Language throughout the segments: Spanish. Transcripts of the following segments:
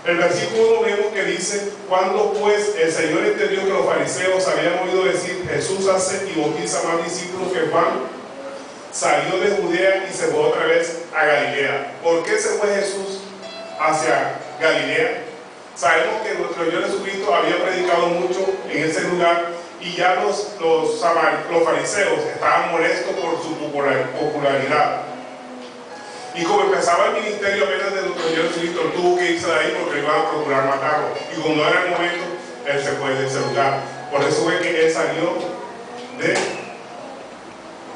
El versículo 1 vemos que dice: cuando pues el Señor entendió que los fariseos habían oído decir, Jesús hace y bautiza más discípulos que Juan, salió de Judea y se fue otra vez a Galilea. ¿Por qué se fue Jesús hacia Galilea? Sabemos que nuestro Señor Jesucristo había predicado mucho en ese lugar y ya los fariseos estaban molestos por su popularidad. Y como empezaba el ministerio apenas de nuestro Señor Jesucristo, él tuvo que irse de ahí porque iban a procurar matarlo. Y como no era el momento, él se fue de ese lugar. Por eso fue que él salió de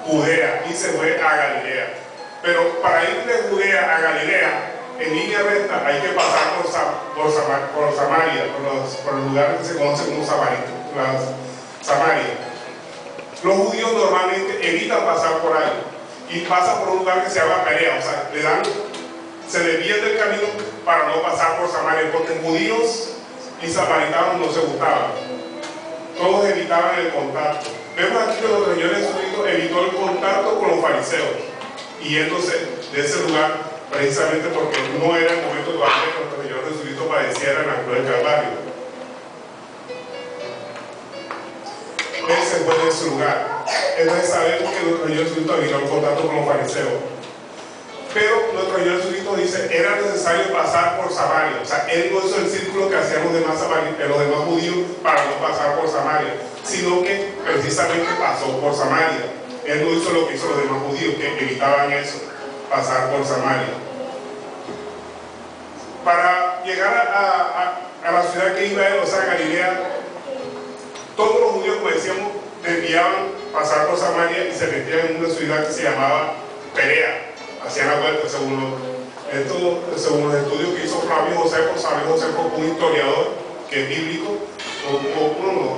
Judea y se fue a Galilea. Pero para ir de Judea a Galilea, en línea recta, hay que pasar por Samaria, por los lugares que se conocen como Samaria. Los judíos normalmente evitan pasar por ahí y pasan por un lugar que se llama Perea, o sea, se desvían del camino para no pasar por Samaria, porque judíos y samaritanos no se gustaban. Todos evitaban el contacto. Vemos aquí que nuestro Señor Jesucristo evitó el contacto con los fariseos, yéndose de ese lugar precisamente porque no era el momento todavía que nuestro Señor Jesucristo padeciera en la cruz del Calvario. Él se fue de ese lugar. Entonces sabemos que nuestro Señor Jesucristo evitó el contacto con los fariseos. Pero nuestro Señor Jesucristo dice, era necesario pasar por Samaria. O sea, él no hizo el círculo que hacían los demás judíos para no pasar por Samaria, sino que precisamente pasó por Samaria. Él no hizo lo que hizo los demás judíos, que evitaban eso, pasar por Samaria. Para llegar a la ciudad que iba él, o sea, Galilea, todos los judíos, como decíamos, desviaban pasar por Samaria y se metían en una ciudad que se llamaba Perea. Hacían la vuelta, según los estudios que hizo Flavio Josefo. Flavio Josefo fue un historiador que es bíblico.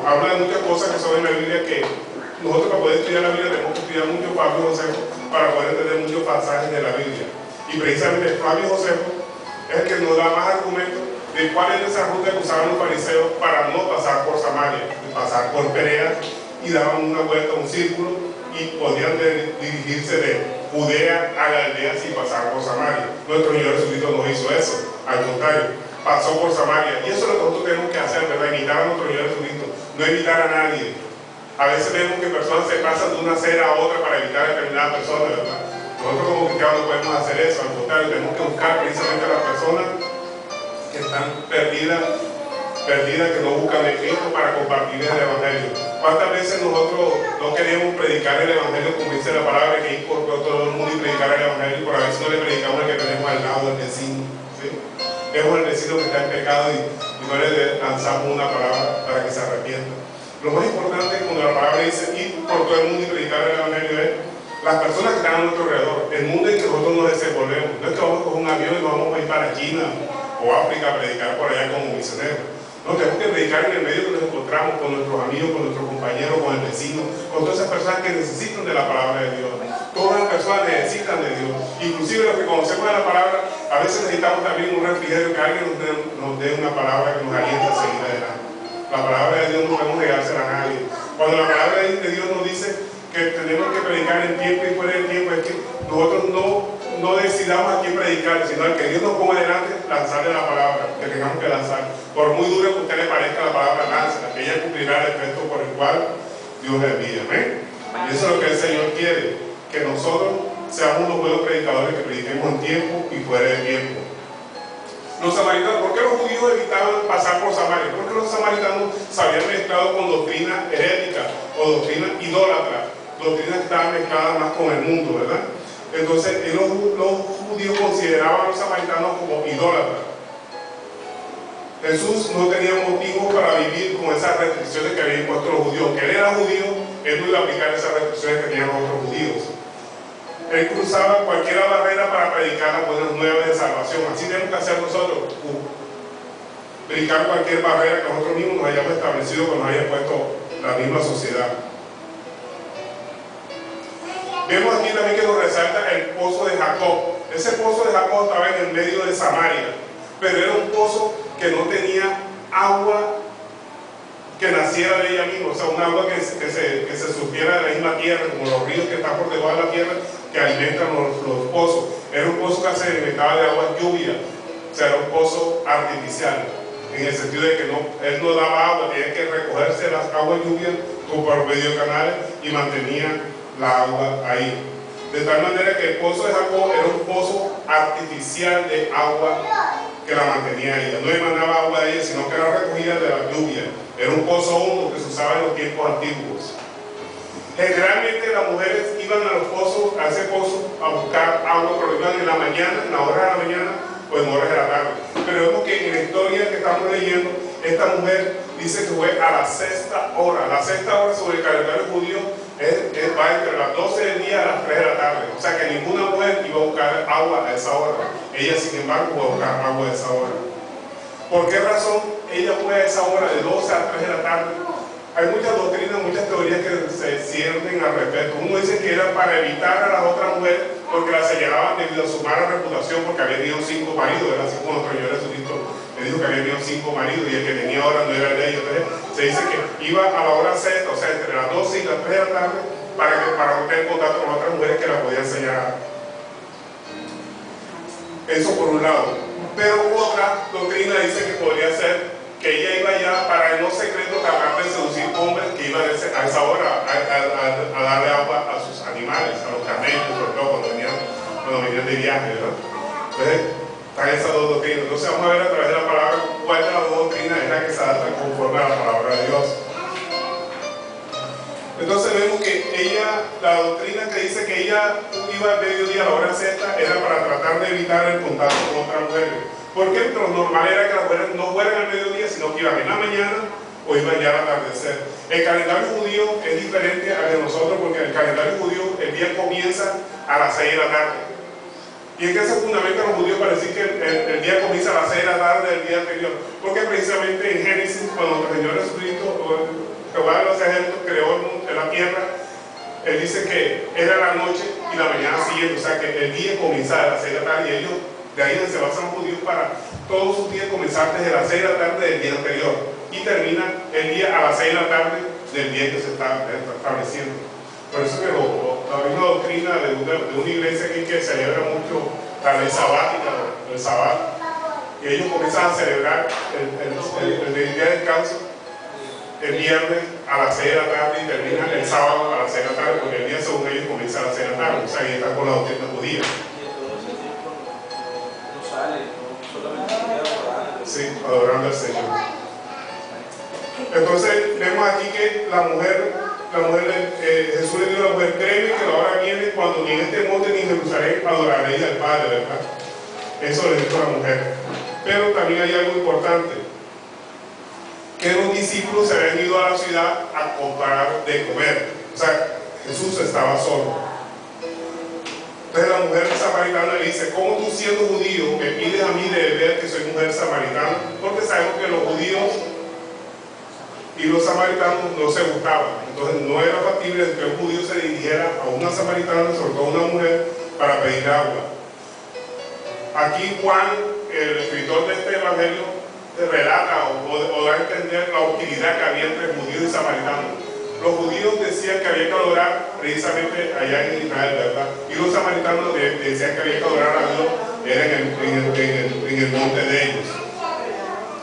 Habla de muchas cosas que son en la Biblia, que nosotros para poder estudiar la Biblia tenemos que estudiar mucho Flavio Josefo para poder entender muchos pasajes de la Biblia. Y precisamente Flavio Josefo es el que nos da más argumentos de cuál es esa ruta que usaban los fariseos para no pasar por Samaria, pasar por Perea, y daban una vuelta, un círculo, y podían dirigirse de Judea a Galilea sin pasar por Samaria. Nuestro Señor Jesucristo no hizo eso, al contrario, pasó por Samaria. Y eso es lo que nosotros tenemos que hacer, ¿verdad? Imitar a nuestro Señor Jesucristo, no evitar a nadie. A veces vemos que personas se pasan de una acera a otra para evitar a determinada persona, ¿verdad? Nosotros como cristianos no podemos hacer eso, al contrario, tenemos que buscar precisamente a las personas que están perdidas, que no buscan de Cristo para compartir el Evangelio. ¿Cuántas veces nosotros no queremos predicar el Evangelio como dice la palabra, que ir por todo el mundo y predicar el Evangelio, por a veces no le predicamos al que tenemos al lado, del vecino, ¿sí? Vemos al vecino que está en pecado y no le lanzamos una palabra para que se arrepienta. Lo más importante cuando la palabra dice ir por todo el mundo y predicar el Evangelio es las personas que están a nuestro alrededor, el mundo en que nosotros nos desenvolvemos. No es que vamos a coger un avión y vamos a ir para China o África a predicar por allá como misioneros. No, tenemos que predicar en el medio que nos encontramos con nuestros amigos, con nuestros compañeros, con el vecino, con todas esas personas que necesitan de la palabra de Dios. Todas las personas necesitan de Dios. Inclusive los que conocemos de la palabra, a veces necesitamos también un refrigerio, que alguien nos dé una palabra que nos aliente a seguir adelante. La palabra de Dios no podemos negársela a nadie. Cuando la palabra de Dios nos dice que tenemos que predicar en tiempo y fuera de tiempo, es que nosotros no decidamos a quién predicar, sino al que Dios nos ponga adelante, lanzarle la palabra que tengamos que lanzar. Por muy dura que a usted le parezca la palabra, lánzala, que ella cumplirá el efecto por el cual Dios le envía. ¿Amén? Y eso es lo que el Señor quiere, que nosotros seamos unos buenos predicadores que prediquemos en tiempo y fuera de tiempo. Los samaritanos, ¿por qué los judíos evitaban pasar por Samaria? Porque los samaritanos se habían mezclado con doctrina herética o doctrina idólatra, doctrinas que estaban mezcladas más con el mundo, ¿verdad? Entonces los judíos consideraban a los samaritanos como idólatras. Jesús no tenía motivo para vivir con esas restricciones que habían impuesto los judíos. Aunque él era judío, él no iba a aplicar esas restricciones que tenían los otros judíos. Él cruzaba cualquier barrera para predicar las buenas nuevas de salvación. Así tenemos que hacer nosotros, brincar cualquier barrera que nosotros mismos nos hayamos establecido, que nos haya puesto la misma sociedad. Vemos aquí también que nos resalta el pozo de Jacob. Ese pozo de Jacob estaba en el medio de Samaria, pero era un pozo que no tenía agua que naciera de ella misma, o sea, un agua que se surgiera de la misma tierra, como los ríos que están por debajo de la tierra, que alimentan los pozos. Era un pozo que se alimentaba de agua lluvia, o sea, era un pozo artificial, en el sentido de que él no daba agua, tenía que recogerse las aguas lluvias por medio de canales y mantenía la agua ahí. De tal manera que el pozo de Jacob era un pozo artificial de agua que la mantenía ahí. No emanaba agua de ella, sino que era recogida de la lluvia. Era un pozo hondo que se usaba en los tiempos antiguos. Generalmente las mujeres iban a los pozos, a ese pozo, a buscar agua, pero iban en la mañana, en la hora de la mañana o en horas de la tarde. Pero vemos que en la historia que estamos leyendo, esta mujer dice que fue a la sexta hora. La sexta hora sobre el calendario judío va entre las 12 del día a las 3 de la tarde. O sea que ninguna mujer iba a buscar agua a esa hora. Ella, sin embargo, fue a buscar agua a esa hora. ¿Por qué razón ella fue a esa hora de 12 a 3 de la tarde? Hay muchas doctrinas, muchas teorías que se ciernen al respecto. Uno dice que era para evitar a las otras mujeres porque las señalaban debido a su mala reputación, porque había tenido 5 maridos, era así como nuestro Señor Jesucristo le dijo que había tenido 5 maridos y el que tenía ahora no era el de ellos. Entonces se dice que iba a la hora sexta, o sea, entre las 12 y las 3 de la tarde, para tener contacto con otras mujeres que la podían señalar. Eso por un lado. Pero otra doctrina dice que podría ser que ella iba ya para en los secretos tratar de seducir hombres que iban a esa hora a darle agua a sus animales, a los camellos, sobre todo cuando venían de viaje, ¿verdad? Entonces, están esas dos doctrinas. Entonces vamos a ver a través de la palabra cuál de las dos doctrinas es la que se adapta conforme a la palabra de Dios. Entonces vemos que la doctrina que dice que ella iba al mediodía a la hora sexta era para tratar de evitar el contacto con otras mujeres. Porque lo normal era que las mujeres no fueran al mediodía, sino que iban en la mañana o iban ya al atardecer. El calendario judío es diferente al de nosotros, porque en el calendario judío el día comienza a las 6 de la tarde. ¿Y en qué se fundamenta los judíos para decir que el día comienza a las 6 de la tarde del día anterior? Porque precisamente en Génesis, cuando nuestro Señor Jesucristo, Jehová de los ejércitos, creó en la tierra, Él dice que era la noche y la mañana siguiente, o sea que el día comienza a las 6 de la tarde, y ellos, de ahí donde se basan los judíos, para todos sus días comenzar desde las 6 de la tarde del día anterior y termina el día a las 6 de la tarde del día que se está estableciendo. Por eso que la misma doctrina de una iglesia aquí que celebra mucho la ley sabática, el sabbat, y ellos comienzan a celebrar el día de descanso el viernes a las 6 de la tarde y termina el sábado a las 6 de la tarde, porque el día según ellos comienza a las 6 de la tarde, o sea, ahí está con la doctrina judía. Sí, adorando al Señor. Entonces vemos aquí que la mujer Jesús le dijo a la mujer: créeme que la hora viene cuando ni en este monte ni en Jerusalén adoraréis al Padre, ¿verdad? Eso le dijo a la mujer. Pero también hay algo importante, que los discípulos se habían ido a la ciudad a comprar de comer. O sea, Jesús estaba solo. Entonces la mujer samaritana le dice: ¿cómo tú, siendo judío, me pides a mí de beber que soy mujer samaritana? Porque sabemos que los judíos y los samaritanos no se gustaban. Entonces no era factible que un judío se dirigiera a una samaritana, sobre todo a una mujer, para pedir agua. Aquí Juan, el escritor de este evangelio, relata o da a entender la hostilidad que había entre judíos y samaritanos. Los judíos decían que había que adorar precisamente allá en Israel, ¿verdad? Y los samaritanos decían que había que adorar a Dios era en el monte de ellos.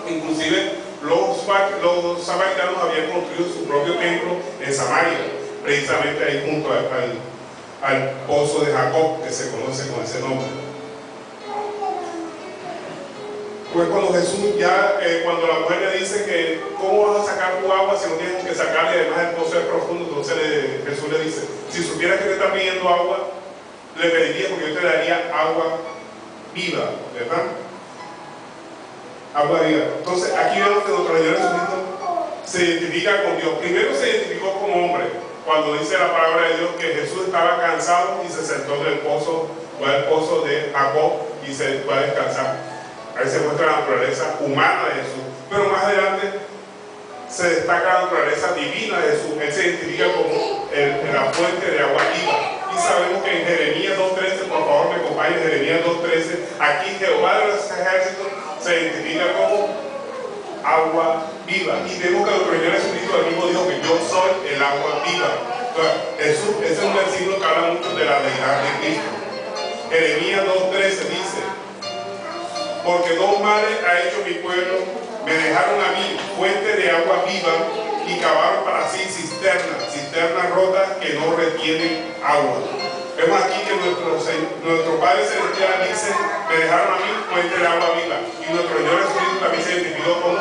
Inclusive los samaritanos habían construido su propio templo en Samaria, precisamente ahí junto al pozo de Jacob, que se conoce con ese nombre. Pues cuando Jesús cuando la mujer le dice que ¿cómo vas a sacar tu agua si no tienes que sacarle? Además el pozo es profundo. Entonces Jesús le dice: si supieras que te está pidiendo agua, le pediría, porque yo te daría agua viva, ¿verdad? Agua viva. Entonces aquí vemos que nuestro Señor Jesucristo se identifica con Dios. Primero se identificó como hombre, cuando dice la palabra de Dios que Jesús estaba cansado y se sentó en el pozo, fue el pozo de Jacob y se fue a descansar. Ahí se muestra la naturaleza humana de Jesús, pero más adelante se destaca la naturaleza divina de Jesús. Él se identifica como la fuente de agua viva. Y sabemos que en Jeremías 2.13, por favor me acompañen, Jeremías 2.13, aquí Jehová de los ejércitos se identifica como agua viva. Y vemos que nuestro Señor Jesucristo el mismo dijo que yo soy el agua viva. Entonces, ese es un versículo que habla mucho de la deidad de Cristo. Jeremías 2.13 dice: porque dos males ha hecho mi pueblo, me dejaron a mí fuente de agua viva y cavaron para sí cisternas rotas que no retienen agua. Vemos aquí que nuestro Padre Celestial dice: me dejaron a mí fuente de agua viva. Y nuestro Señor Jesucristo también se identificó como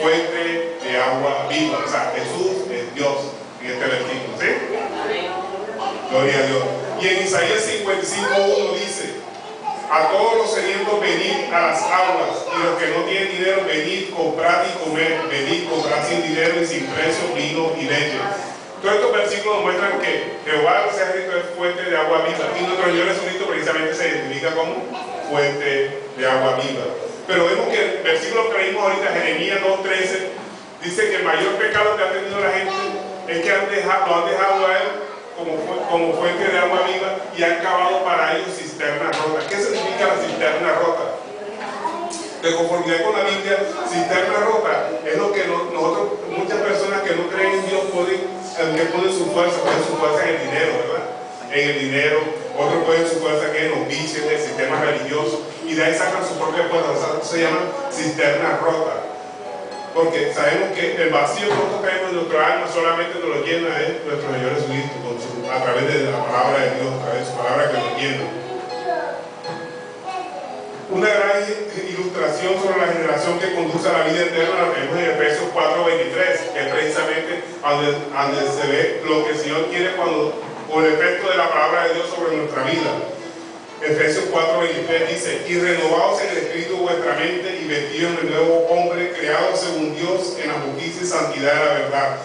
fuente de agua viva. O sea, Jesús es Dios en este versículo, ¿sí? Gloria a Dios. Y en Isaías 55.1 dice: a todos los sedientos venid a las aguas, y los que no tienen dinero venid, comprad y comer, venid, comprad sin dinero y sin precio vino y leche. Todos estos versículos muestran que Jehová de los ejércitos es fuente de agua viva, y nuestro Señor Jesucristo precisamente se identifica como fuente de agua viva. Pero vemos que el versículo que leímos ahorita, Jeremías 2.13, dice que el mayor pecado que ha tenido la gente es que lo han dejado a él como fuente de agua viva y han cavado para ellos cisternas rotas. ¿Qué significa la cisterna rota? De conformidad con la Biblia, cisterna rota es lo que nosotros, muchas personas que no creen en Dios ponen su fuerza en el dinero, ¿verdad? En el dinero, otros ponen su fuerza en los vicios, en el sistema religioso, y de ahí sacan su propia fuerza. O sea, se llama cisterna rota. Porque sabemos que el vacío que nosotros tenemos en nuestra alma solamente nos lo llena nuestro Señor Jesucristo, a través de la palabra de Dios, a través de su palabra que nos llena. Una gran ilustración sobre la generación que conduce a la vida eterna la tenemos en Efesios 4.23, que es precisamente donde se ve lo que el Señor quiere por el efecto de la palabra de Dios sobre nuestra vida. Efesios 4.23 dice: y renovaos en el espíritu vuestra mente y vestidos en el nuevo hombre creado según Dios en la justicia y santidad de la verdad.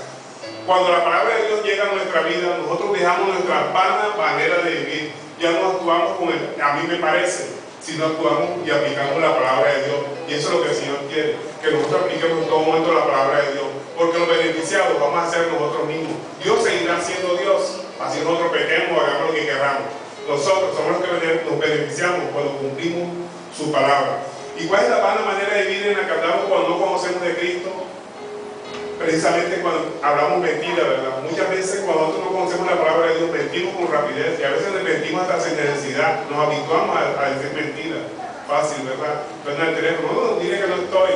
Cuando la palabra de Dios llega a nuestra vida, nosotros dejamos nuestra vana manera de vivir. Ya no actuamos como a mí me parece, sino actuamos y aplicamos la palabra de Dios. Y eso es lo que el Señor quiere, que nosotros apliquemos en todo momento la palabra de Dios, porque los beneficiados vamos a ser nosotros mismos. Dios seguirá siendo Dios, así nosotros pequemos o hagamos lo que queramos. Nosotros somos los que nos beneficiamos cuando cumplimos su palabra. ¿Y cuál es la vana manera de vivir en la que andamos cuando no conocemos de Cristo? Precisamente cuando hablamos mentira, ¿verdad? Muchas veces cuando nosotros no conocemos la palabra de Dios, mentimos con rapidez, y a veces nos mentimos hasta sin necesidad, nos habituamos a decir mentiras. Fácil, ¿verdad? Entonces en el teléfono, no, dile que no estoy.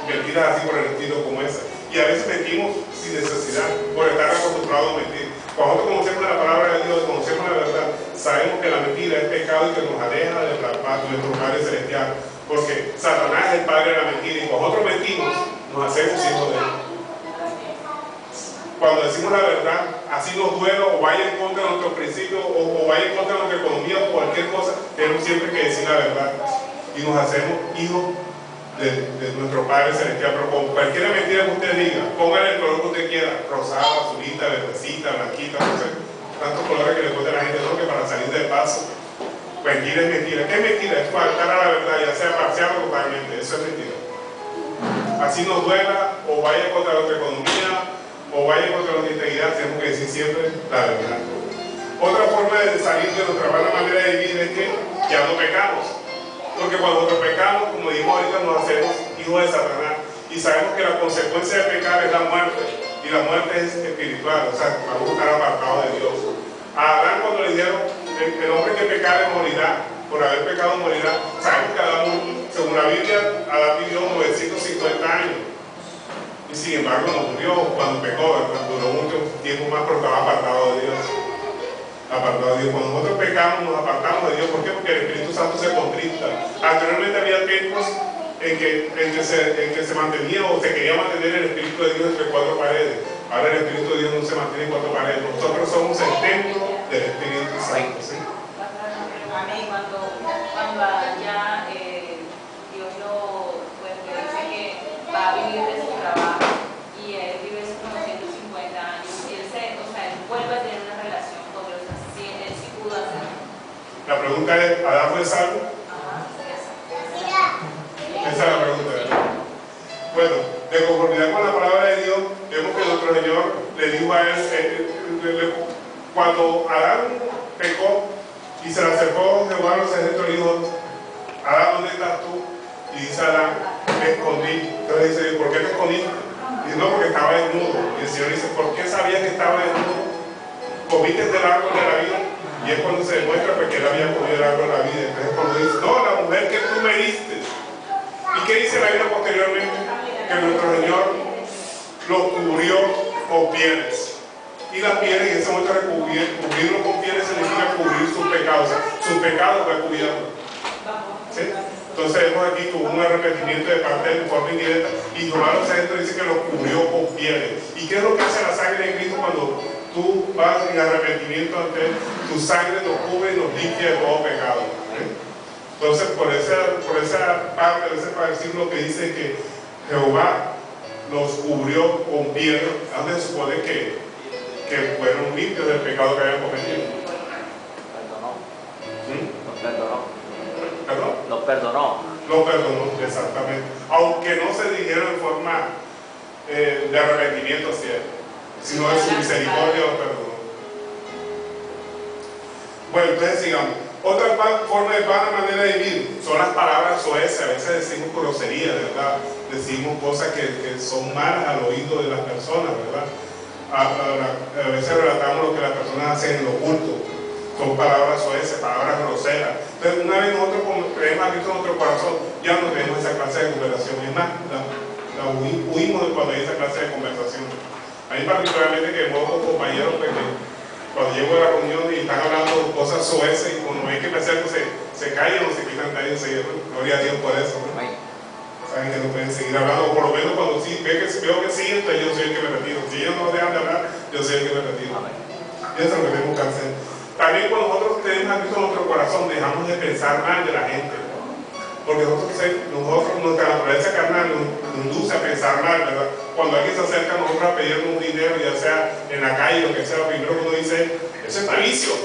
Mentiras así por el estilo como esa. Y a veces mentimos sin necesidad, por estar acostumbrados a mentir. Cuando nosotros conocemos la palabra de Dios, conocemos la verdad, sabemos que la mentira es pecado y que nos aleja de nuestro Padre Celestial. Porque Satanás es el padre de la mentira, y cuando nosotros mentimos, nos hacemos hijos de él. Cuando decimos la verdad, así nos duela o vaya en contra de nuestros principios o vaya en contra de nuestra economía o cualquier cosa, tenemos siempre que decir la verdad y nos hacemos hijos de nuestro Padre Celestial. Pero con cualquier mentira que usted diga, póngale el color que usted quiera, rosada, azulita, verdecita, blanquita, no sé, tantos colores que le pone a la gente, no, que para salir del paso. Mentira es mentira. ¿Qué es mentira? Es faltar a la verdad, ya sea parcial o totalmente. Eso es mentira. Así nos duela o vaya contra nuestra economía o vaya contra nuestra integridad, tenemos que decir siempre la verdad. Otra forma de salir de nuestra mala manera de vivir es que ya no pecamos. Porque cuando nosotros pecamos, como dijimos ahorita, nos hacemos hijos de Satanás. Y sabemos que la consecuencia de pecar es la muerte. Y la muerte es espiritual, o sea, vamos a estar apartados de Dios. A Adán, cuando le dijeron, el hombre que pecare morirá, por haber pecado morirá, sabemos que Adán, según la Biblia, Adán vivió 950 años. Y sin embargo no murió cuando pecó, duró mucho tiempo más, pero estaba apartado de Dios. Apartado de Dios. Cuando nosotros pecamos, nos apartamos de Dios. ¿Por qué? Porque el Espíritu Santo se contrista. Anteriormente había tiempos en que se mantenía o se quería mantener el Espíritu de Dios entre cuatro paredes. Ahora el Espíritu de Dios no se mantiene en cuatro paredes. Nosotros somos el templo del Espíritu Santo, ¿sí? Amén. Cuando ya Dios le dice que va a vivir de su trabajo y él vive sus 950 años y él el cuerpo La pregunta es, ¿Adán fue salvo? Esa es la pregunta, ¿verdad? Bueno, de conformidad con la palabra de Dios, vemos que nuestro Señor le dijo a él, cuando Adán pecó y se le acercó Jehová a los ejércitos, le dijo, Adán, ¿dónde estás tú? Y dice Adán, me escondí. Entonces dice, ¿por qué te escondiste? Dice, no, porque estaba desnudo. Y el Señor dice, ¿por qué sabías que estaba desnudo? ¿Comiste del árbol de la vida? Y es cuando se demuestra pues, que él había comido el árbol de la vida. Entonces cuando dice, no, la mujer que tú me diste. ¿Y qué dice la Biblia posteriormente? Que nuestro Señor lo cubrió con pieles. Y las pieles, en ese momento cubrirlo con pieles significa cubrir sus pecados. O sea, sus pecados fue cubierto. ¿Sí? Entonces vemos aquí que hubo un arrepentimiento de parte de él en forma indirecta. Y Jehová los ejércitos dice que lo cubrió con pieles. ¿Y qué es lo que hace la sangre de Cristo cuando tú vas en arrepentimiento ante él? Tu sangre nos cubre y nos limpia de todo pecado. Entonces, por esa parte, ese versículo que dice que Jehová los cubrió con piel, donde se supone que fueron limpios del pecado que habían cometido. ¿Perdón? Los perdonó. Los perdonó, exactamente. Aunque no se dijeron en forma de arrepentimiento hacia él, sino de su misericordia los perdonó. Bueno, entonces sigamos. Otra forma de vana manera de vivir son las palabras soeces. A veces decimos groserías, ¿verdad? Decimos cosas que son malas al oído de las personas, ¿verdad? A veces relatamos lo que las personas hacen en lo oculto. Son palabras soeces, palabras groseras. Entonces, una vez nosotros creemos a Cristo en nuestro corazón, ya no tenemos esa clase de conversación. Es más, huimos de cuando hay esa clase de conversación. A mí particularmente que hemos compañeros que cuando llego a la reunión y están hablando cosas soeces y cuando ven que me acerco se callan o se quitan de ahí enseguida. Gloria a Dios por eso, ¿no? Saben que no pueden seguir hablando, o por lo menos cuando sí, veo que siguen, entonces yo soy el que me retiro. Si ellos no dejan de hablar, yo soy el que me retiro. Y eso es lo que tenemos que hacer. También cuando nosotros tenemos a Cristo en nuestro corazón, dejamos de pensar mal de la gente. Porque nuestra naturaleza carnal nos induce a pensar mal, ¿verdad? Cuando alguien se acerca a nosotros a pedirnos un dinero, ya sea en la calle, lo que sea, lo primero que uno dice, eso es malicio.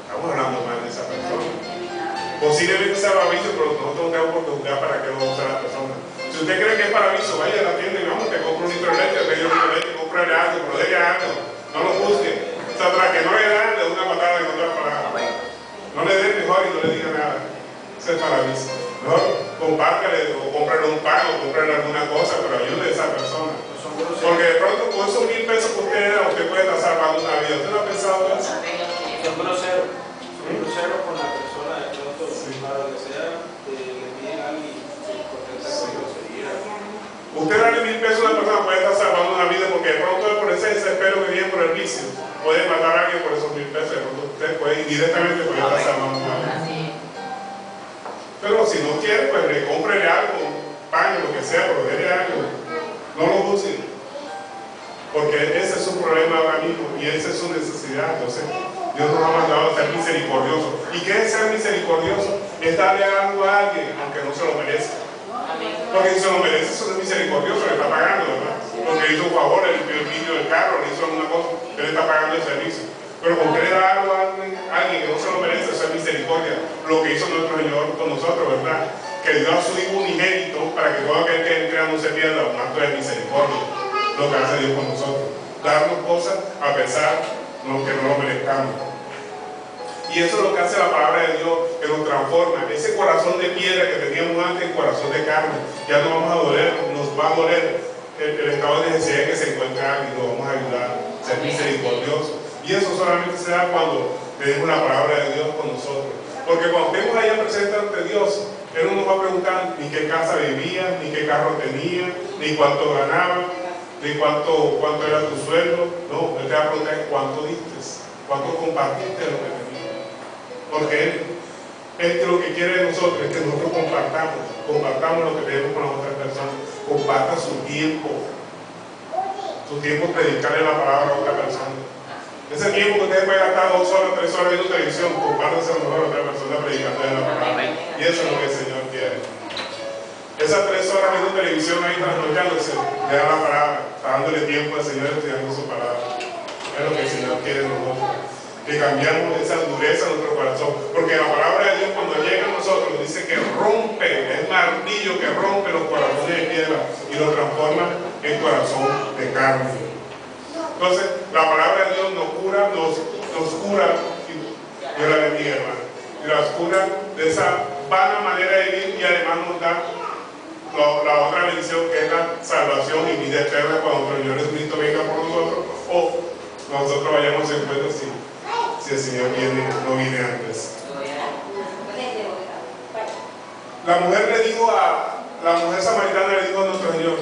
Estamos hablando mal de esa persona. Posiblemente sea paraviso, pero nosotros no tenemos por qué juzgar para que no use la persona. Si usted cree que es paraviso, vaya a la tienda y vamos, te compro un litro de leche, te un litro de leche, cómprale algo, pero déle algo, no lo juzgue. O sea, para que no le dan, le da una patada en otra palabra. No le den mejor y no le diga nada. Eso es paraviso. Mejor compártale o cómprale un pan o cómprale alguna cosa, pero ayude a esa persona. Porque de pronto con esos 1,000 pesos que usted da, usted puede estar salvando una vida. ¿Usted no ha pensado en eso? Son groseros. Son groseros con la persona de pronto, para lo que sea, le piden a alguien que contesta con grosería. Usted darle 1,000 pesos a una persona puede estar salvando una vida porque de pronto por ese desespero que viene por el vicio puede matar a alguien por esos 1,000 pesos. De pronto usted puede indirectamente estar salvando una vida. Pero si no quiere, pues le cómprele algo, un pan, lo que sea, pero déle algo. No lo juzguen. Porque ese es su problema ahora mismo y esa es su necesidad. Entonces, Dios nos ha mandado a ser misericordiosos. ¿Y qué es ser misericordioso? Es darle algo a alguien, aunque no se lo merezca. Porque si se lo merece, eso es misericordioso, le está pagando, ¿verdad? Porque hizo un favor, le limpió el vidrio del carro, le hizo alguna cosa, él le está pagando el servicio. Pero con querer dar algo a alguien que no se lo merece, eso es misericordia. Lo que hizo nuestro Señor con nosotros, ¿verdad? Que dio a su Hijo unigénito para que todo aquel que crea no se pierda, un acto de misericordia. Lo que hace Dios con nosotros. Darnos cosas a pesar de que no lo merezcamos. Y eso es lo que hace la palabra de Dios, que nos transforma. Ese corazón de piedra que teníamos antes, el corazón de carne, ya no vamos a doler, nos va a doler el estado de necesidad que se encuentra alguien, nos vamos a ayudar a ser misericordiosos. Y eso solamente se da cuando tenemos la palabra de Dios con nosotros. Porque cuando estemos allá presentes ante Dios, Él no nos va a preguntar ni qué casa vivía, ni qué carro tenía, ni cuánto ganaba, ni cuánto era tu sueldo. No, Él te va a preguntar cuánto diste, cuánto compartiste de lo que tenías. Porque Él lo que quiere de nosotros es que nosotros compartamos lo que tenemos con las otras personas. Comparta su tiempo predicarle la palabra a otra persona. Ese tiempo que ustedes pueden gastar 2 horas, 3 horas viendo televisión, compártanse a lo mejor a otra persona predicando la palabra. Y eso es lo que el Señor quiere. Esas 3 horas viendo televisión ahí trasnochándose, le da la palabra, está dándole tiempo al Señor estudiando su palabra. Es lo que el Señor quiere de nosotros. que cambiamos esa dureza en nuestro corazón, porque la palabra de Dios cuando llega a nosotros dice que rompe, es martillo que rompe los corazones de piedra y los transforma en corazón de carne. Entonces la palabra de Dios nos cura, Dios la bendiga, hermano, y nos cura de esa vana manera de vivir, y además nos da la otra bendición, que es la salvación y vida eterna cuando nuestro Señor Jesucristo venga por nosotros, o nosotros vayamos a encuentro si el Señor no viene antes. La mujer samaritana le dijo a nuestro Señor: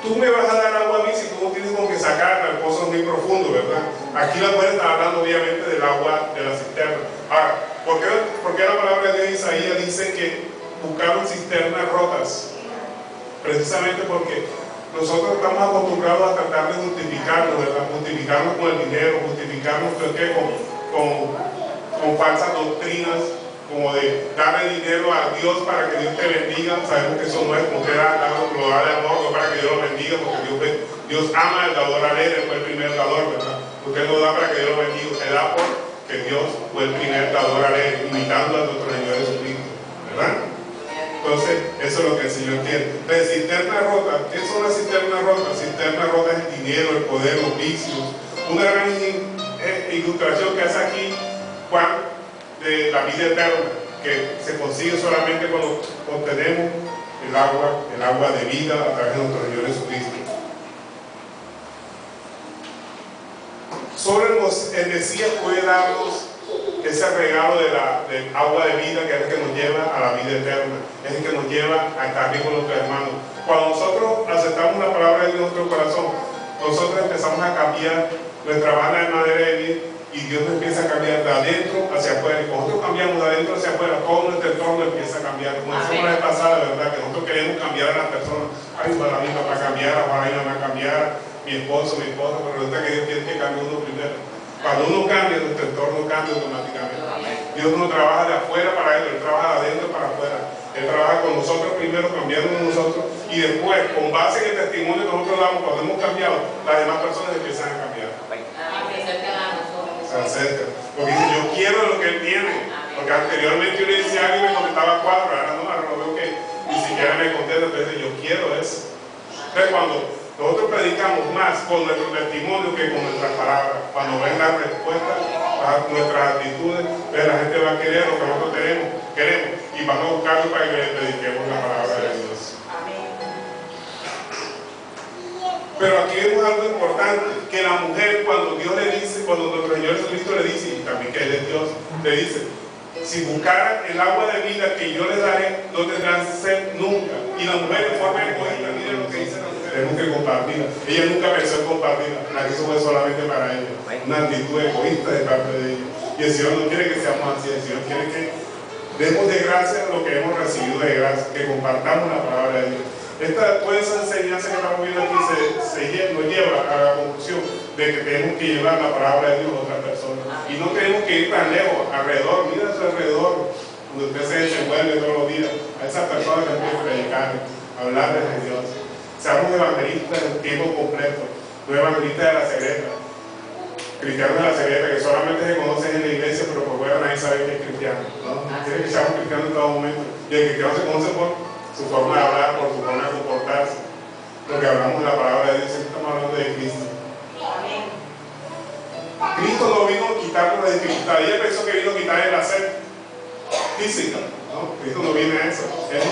tú me vas a dar agua a mí si tú no tienes con que sacar, el pozo es muy profundo, ¿verdad? Aquí la mujer está hablando obviamente del agua de la cisterna. Ahora, ¿por qué la palabra de Dios en Isaías dice que buscaron cisternas rotas? Precisamente porque nosotros estamos acostumbrados a tratar de justificarnos, ¿verdad? Justificarnos con el dinero, justificarnos con falsas doctrinas, como de darle dinero a Dios para que Dios te bendiga. Sabemos que eso no es como usted lo da de amor, no para que Dios lo bendiga, porque Dios ama al dador alegre, fue el primer dador, ¿verdad? Usted no da para que Dios lo bendiga, usted da porque Dios fue el primer dador alegre, imitando a nuestro Señor Jesucristo, ¿verdad? Entonces, eso es lo que el Señor quiere. Entonces, cisterna rota, ¿qué son las cisternas rotas? Cisterna rota es el dinero, el poder, los vicios. Una gran ilustración que hace aquí Juan de la vida eterna, que se consigue solamente cuando obtenemos el agua de vida a través de nuestro Señor Jesucristo. Solo el Mesías puede darnos ese regalo del agua de vida, que es el que nos lleva a la vida eterna, es el que nos lleva a estar bien con nuestros hermanos. Cuando nosotros aceptamos la palabra de Dios en nuestro corazón, nosotros empezamos a cambiar nuestra vana de manera de vivir, y Dios nos empieza a cambiar de adentro hacia afuera. Y cuando nosotros cambiamos de adentro hacia afuera, todo nuestro entorno empieza a cambiar. Como decimos la vez pasada, ¿verdad? Que nosotros queremos cambiar a las personas. Ay, para mí no va a cambiar, para mí no va a cambiar, mi esposo, mi esposa, pero resulta que Dios quiere que cambie uno primero. Cuando uno cambia, nuestro entorno cambia automáticamente. Dios no trabaja de afuera para él, Él trabaja de adentro para afuera. Él trabaja con nosotros primero, cambiándonos nosotros, y después, con base en el testimonio que nosotros damos, cuando hemos cambiado, las demás personas empiezan a cambiar. Se acercan. Porque dice, yo quiero lo que él tiene. Porque anteriormente yo le decía a alguien y me contestaba 4, ahora no, veo que ni siquiera me contesta, entonces yo quiero eso. Entonces cuando nosotros predicamos más con nuestro testimonio que con nuestras palabras, cuando ven las respuestas a nuestras actitudes, pues la gente va a querer lo que nosotros queremos, y van a buscarlo para que le prediquemos la palabra de Dios. Pero aquí vemos algo importante, que la mujer, cuando Dios le dice, cuando nuestro Señor Jesucristo le dice, y también que Él es Dios, le dice: si buscaran el agua de vida que yo les daré, no tendrán sed nunca. Y la mujer, en forma egoísta, miren lo que dice la mujer: tenemos que compartirla. Ella nunca pensó en compartirla, la quiso fue solamente para ella. Una actitud egoísta de parte de ella. Y el Señor no quiere que seamos así, el Señor quiere que demos de gracia lo que hemos recibido de gracia, que compartamos la palabra de Dios. Toda esa enseñanza que estamos viendo aquí nos lleva a la conclusión de que tenemos que llevar la palabra de Dios a otras personas. Y no tenemos que ir tan lejos, alrededor, mira a su alrededor, donde usted se desenvuelve todos los días, a esas personas que tienen que predicar, hablarles de Dios. Seamos evangelistas en tiempo completo, no evangelistas de la secreta. Cristianos de la secreta que solamente se conocen en la iglesia, pero por fuera nadie sabe que es cristiano, ¿no? Quiere que seamos cristianos en todo momento. Y el cristiano se conoce por su forma de hablar, por su forma de comportarse. Lo que hablamos de la palabra de Dios, estamos hablando de Cristo. Cristo no vino a quitarnos la dificultad. Ella pensó que vino a quitarle la sed física, ¿no? Cristo no viene a eso. Él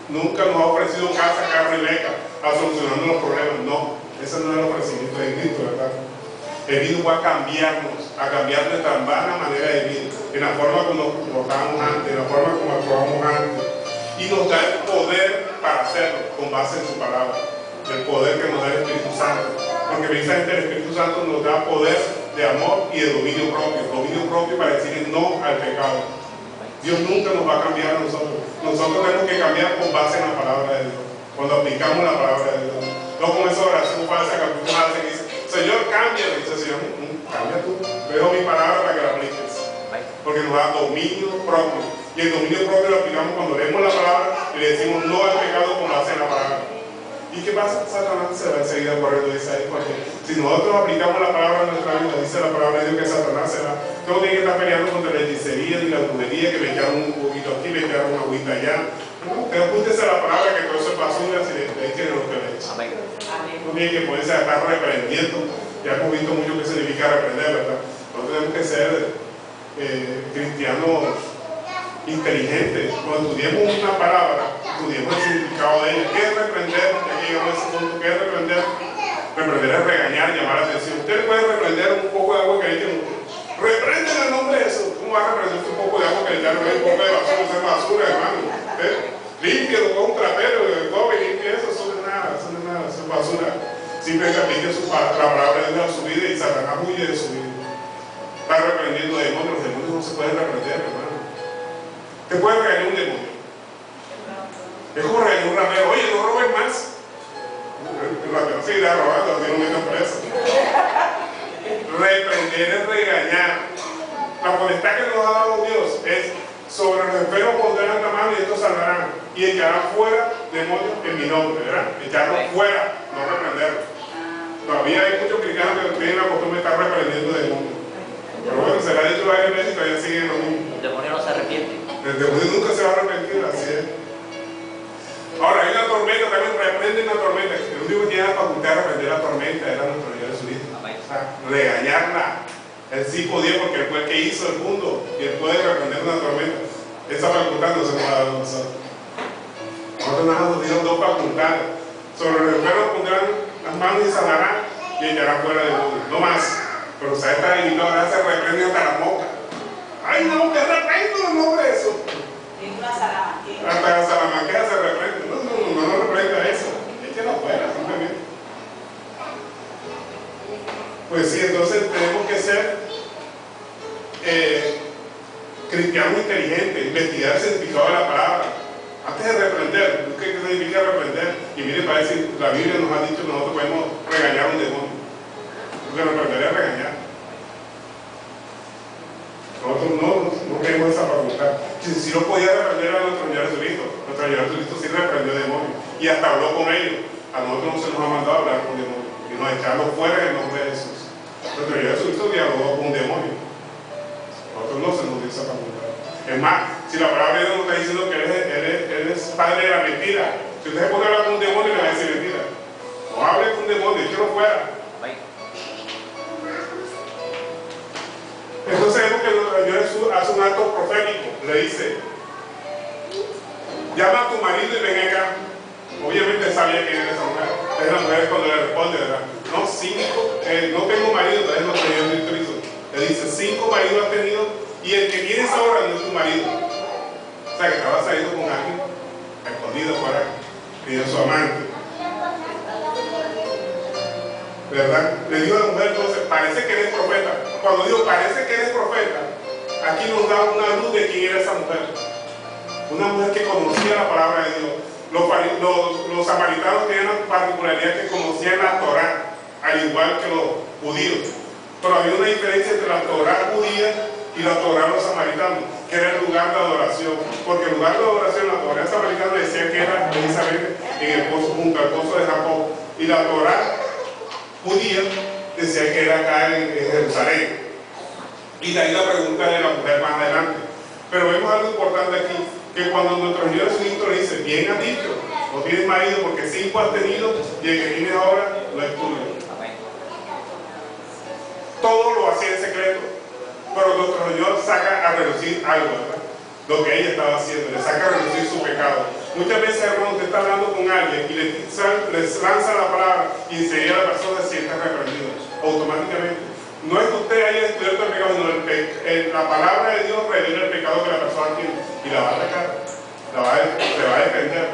nunca nos ha ofrecido casa, carro y beca a solucionando los problemas. No, ese no es el ofrecimiento de Cristo, ¿verdad? Él vino a cambiarnos, a cambiar nuestra vana manera de vivir, en la forma como nos comportábamos antes, en la forma como actuábamos antes. Y nos da el poder para hacerlo con base en su palabra, el poder que nos da el Espíritu Santo, porque precisamente el Espíritu Santo nos da poder de amor y de dominio propio para decir no al pecado. Dios nunca nos va a cambiar a nosotros tenemos que cambiar con base en la palabra de Dios, cuando aplicamos la palabra de Dios, no con esa oración falsa que algunos hacen y dicen: Señor, cambia. Y dice: Señor, cambia tú, dejo mi palabra para que la apliques, porque nos da dominio propio. Y el dominio propio lo aplicamos cuando leemos la palabra y le decimos no al pecado con base en la palabra. Y ¿Y qué pasa? Satanás se va enseguida corriendo de ahí, porque si nosotros aplicamos la palabra en nuestra vida, dice la palabra de Dios que Satanás se va. No tiene que estar peleando contra la hechicería ni la brujería, que le echaron un poquito aquí, le echaron una agüita allá. No, que apúntese a la palabra, que todo eso es basura, si le echen lo que le echen. Amén. No tiene que ponerse a estar reprendiendo. Ya hemos visto mucho que significa reprender, ¿verdad? Nosotros tenemos que ser cristianos inteligentes. Cuando estudiemos una palabra, estudiemos el significado de ella. ¿Qué es reprender? Ya que llegamos a ese punto, ¿qué es reprender? Reprender es regañar, llamar la atención. Usted puede reprender un poco de agua que le echen. Reprende en el nombre de eso. ¿Cómo va a reprender un poco de agua que le echen un poco de basura? Eso es basura, hermano. Límpielo con un trapero, cobre, limpie eso. Eso no es nada, eso no es nada, eso es basura. Simplemente aplique la palabra de Dios a su vida y Satanás huye de su vida. Está reprendiendo demonios. Los demonios no se pueden reprender, hermano. Te puede regañar un demonio. Es como regañar un rapero. Oye, no robes más. El rapero seguirá robando, así no meten preso. Reprender es regañar. La potestad que nos ha dado Dios es: sobre los enfermos pondrán la mano y estos salvarán, y echarán fuera demonios en mi nombre, ¿verdad? Echarlos fuera, no reprenderlos. Todavía hay muchos cristianos que tienen la costumbre de estar reprendiendo demonios. Pero bueno, se le ha dicho varias veces y todavía siguen lo mismo. El demonio no se arrepiente. El demonio nunca se va a arrepentir, así es. Ahora, hay una tormenta, también reprenden la tormenta. El único que tiene la facultad de reprender la tormenta era nuestro Señor Jesucristo. O sea, regañarla. Él sí podía, porque él fue el que hizo el mundo y él puede reprender una tormenta. Esa facultad no se nos ha dado a nosotros. Nosotros nos dieron dos facultades. Sobre los enfermos pondrán las manos y sanarán y echarán fuera del mundo. No más. Pero usted está limitado, ahora se reprende hasta la mosca. ¡Ay, no! ¡Que reprendo el nombre de eso! Hasta la salamanquera se reprende. No reprenda eso. Échalo fuera, simplemente. Pues sí, entonces tenemos que ser cristianos inteligentes, investigar el significado de la palabra. Antes de reprender, ¿qué significa reprender? Y mire, para decir, la Biblia nos ha dicho que nosotros podemos regañar a un demonio. Porque reprender es regañar. Nosotros no tenemos esa facultad. Si no podía reprender a nuestro Señor Jesucristo, nuestro Señor Jesucristo sí reprendió demonios y hasta habló con ellos. A nosotros no se nos ha mandado a hablar con demonios y nos echarlos fuera en el nombre de Jesús. Nuestro Señor Jesucristo dialogó con un demonio. Nosotros no se nos dio esa facultad. Es más, si la palabra de Dios nos está diciendo que él es padre de la mentira, si usted se pone a hablar con un demonio, le va a decir mentira. No hable con un demonio, échelo fuera. Entonces vemos que el Señor Jesús hace un acto profético, le dice: llama a tu marido y ven acá. Obviamente sabía quién era esa mujer. Es la mujer cuando le responde, ¿verdad? No, no tengo marido, entonces no tenía Cristo. Le dice: 5 maridos has tenido y el que tienes ahora no es tu marido. O sea que estaba saliendo con alguien escondido por ahí, y de su amante. ¿Verdad? Le dijo a la mujer, entonces, parece que eres profeta. Cuando digo parece que eres profeta, aquí nos da una luz de quién era esa mujer. Una mujer que conocía la palabra de Dios. Los samaritanos tenían la particularidad que conocían la Torá, al igual que los judíos. Pero había una diferencia entre la Torá judía y la Torá de los samaritanos, que era el lugar de adoración. Porque el lugar de adoración, la Torá samaritana decía que era precisamente en el pozo, junto al pozo de Jacob. Y la Torá judía decía que era acá en Jerusalén. Y de ahí la pregunta de la mujer más adelante. Pero vemos algo importante aquí, que cuando nuestro Señor Jesucristo le dice: bien has dicho, no tienes marido porque 5 has tenido y el que tienes ahora no es tuyo. Todo lo hacía en secreto, pero nuestro Señor saca a relucir algo, ¿verdad? Lo que ella estaba haciendo, le saca a relucir su pecado. Muchas veces, hermano, usted está hablando con alguien y les lanza la palabra y enseguida la persona se siente reprendida automáticamente. No es que usted haya descubierto el pecado, sino la palabra de Dios revela el pecado que la persona tiene y la va a atacar, se va a defender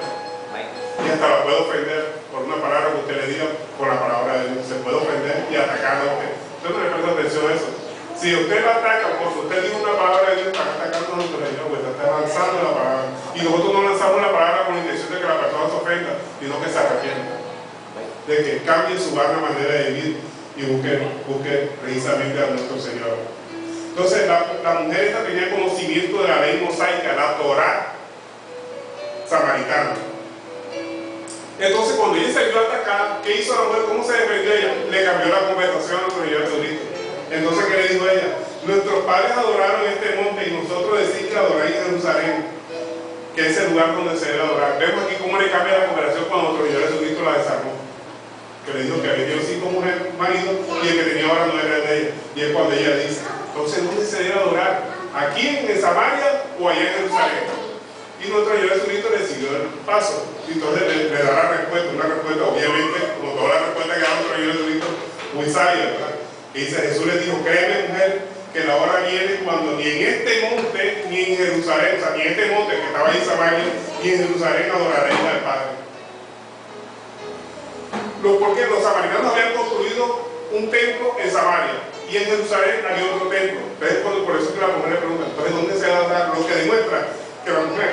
y hasta la puede ofender por una palabra que usted le diga, por la palabra de Dios. Se puede ofender y atacarla a usted. Usted no le presta atención a eso. Si usted la ataca, porque usted dijo una palabra de Dios, está atacando a nuestro Señor, pues está lanzando la palabra. Y nosotros no lanzamos la palabra con la intención de que la persona se ofenda, sino que se arrepienta, de que cambie su vana manera de vivir y busque precisamente a nuestro Señor. Entonces, la mujer esta tenía conocimiento de la ley mosaica, la Torá samaritana. Entonces cuando ella se vio atacada, ¿qué hizo la mujer? ¿Cómo se defendió ella? Le cambió la conversación a nuestro Señor Jesucristo. Entonces, ¿qué le dijo ella? Nuestros padres adoraron este monte y nosotros decimos que adoráis en Jerusalén, que es el lugar donde se debe adorar. Vemos aquí cómo le cambia la conversación cuando nuestro Señor Jesucristo la desarmó. Que le dijo que había tenido 5 maridos y el que tenía ahora no era de ella. Y es cuando ella dice, entonces, ¿dónde se debe adorar? ¿Aquí en Samaria o allá en Jerusalén? Y nuestro Señor Jesucristo le siguió el paso. Y entonces le da la respuesta, una respuesta, obviamente, como toda la respuesta que da nuestro Señor Jesucristo, muy sabia, ¿verdad? Y dice, Jesús le dijo, créeme, mujer, que la hora viene cuando ni en este monte, ni en Jerusalén, o sea, ni en este monte que estaba en Samaria, ni en Jerusalén adoraréis al Padre. Porque los samaritanos habían construido un templo en Samaria y en Jerusalén había otro templo. Entonces, por eso es que la mujer le pregunta, entonces, ¿dónde se va a dar? Lo que demuestra que la mujer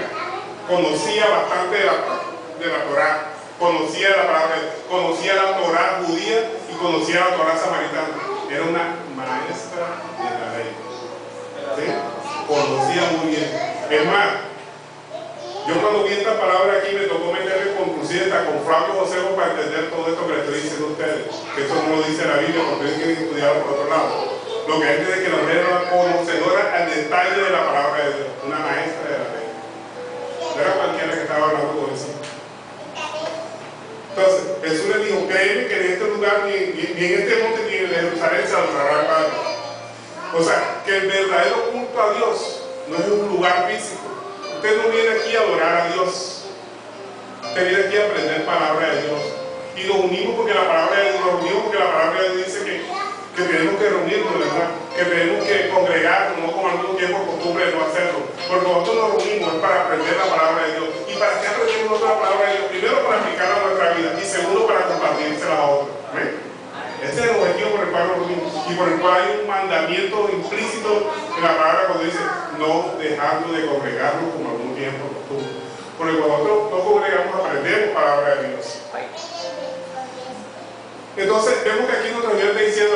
conocía bastante de la Torá, conocía la palabra, conocía la Torá judía y conocía la Torá samaritana. Era una maestra de la ley. ¿Sí? Conocía muy bien. Es más, yo cuando vi esta palabra aquí me tocó meterle conclusión hasta con Flavio Josefo para entender todo esto que le estoy diciendo a ustedes. Que eso no lo dice la Biblia porque tienen que estudiarlo por otro lado. Lo que hay que es que la mujer era una conocedora al detalle de la palabra de Dios, una maestra de la ley. No era cualquiera que estaba hablando con eso. Entonces, Jesús le dijo, créeme que en este lugar, ni en este monte, ni en Jerusalén se adorará al Padre. O sea, que el verdadero culto a Dios no es un lugar físico. Usted no viene aquí a adorar a Dios. Usted viene aquí a aprender palabra de Dios. Y nos unimos porque la palabra de Dios, dice que tenemos que reunirnos, ¿verdad? Que tenemos que congregarnos, no como algunos tiempos costumbre de no hacerlo. Porque nosotros nos reunimos es para aprender la palabra de Dios. ¿Y para qué aprendemos nosotros la palabra de Dios? Primero, para aplicarla a nuestra vida. Y segundo, para compartírsela a otros. ¿Amén? Ese es el objetivo por el cual nos reunimos. Y por el cual hay un mandamiento implícito en la palabra cuando dice, no dejando de congregarnos como algún tiempo costumbre. Por el cual nosotros no congregamos, aprendemos palabra de Dios. Entonces, vemos que aquí nuestro Señor está diciendo,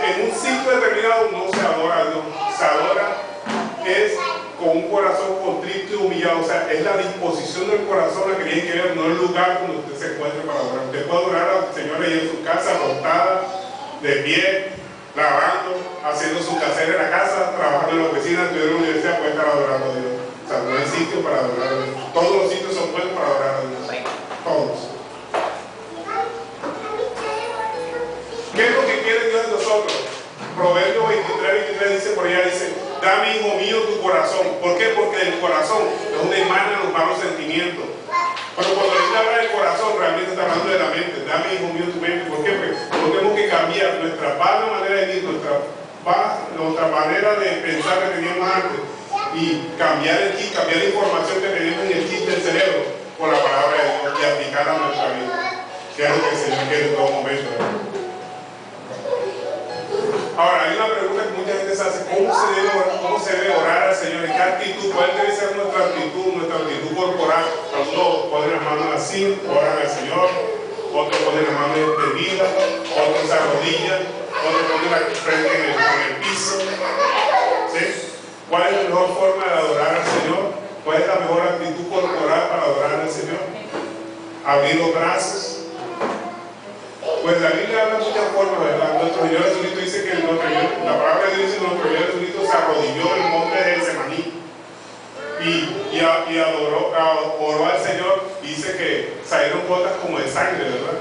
en un sitio determinado no se adora a Dios, se adora es con un corazón contrito y humillado, o sea, es la disposición del corazón la que tiene que ver, no el lugar donde usted se encuentre para adorar. Usted puede adorar al Señor ahí en su casa, acostada, de pie, lavando, haciendo su quehacer en la casa, trabajando en la oficina, estudiando en la universidad, puede estar adorando a Dios. O sea, no hay sitio para adorar a Dios. Todos los sitios son buenos para adorar a Dios. Todos. ¿Qué es lo que quiere Dios de nosotros? Proverbios 23 dice por allá, dice, dame, hijo mío, tu corazón. ¿Por qué? Porque el corazón es donde emanan los malos sentimientos. Pero cuando la Biblia habla del corazón, realmente está hablando de la mente. Dame, hijo mío, tu mente. ¿Por qué? Porque tenemos que cambiar nuestra mala manera de vivir, nuestra manera de pensar que teníamos antes y cambiar el chip, cambiar la información que tenemos en el chip del cerebro con la palabra de Dios y aplicarla a nuestra vida. Que es lo que el Señor quiere en todo momento. Ahora, hay una pregunta que mucha gente se hace: ¿cómo se debe orar al Señor? ¿En qué actitud? ¿Cuál debe ser nuestra actitud corporal? Algunos ponen las manos así, oran al Señor, otros ponen las manos extendidas, otros se arrodillan, otros ponen la frente en el piso. ¿Sí? ¿Cuál es la mejor forma de adorar al Señor? ¿Cuál es la mejor actitud corporal para adorar al Señor? Abrir los brazos. Pues la Biblia habla de muchas formas, ¿verdad? Nuestro Señor Jesucristo dice que la palabra de Dios dice que nuestro Señor Jesucristo se arrodilló en el monte de Getsemaní y oró al Señor, y dice que salieron gotas como de sangre, ¿verdad?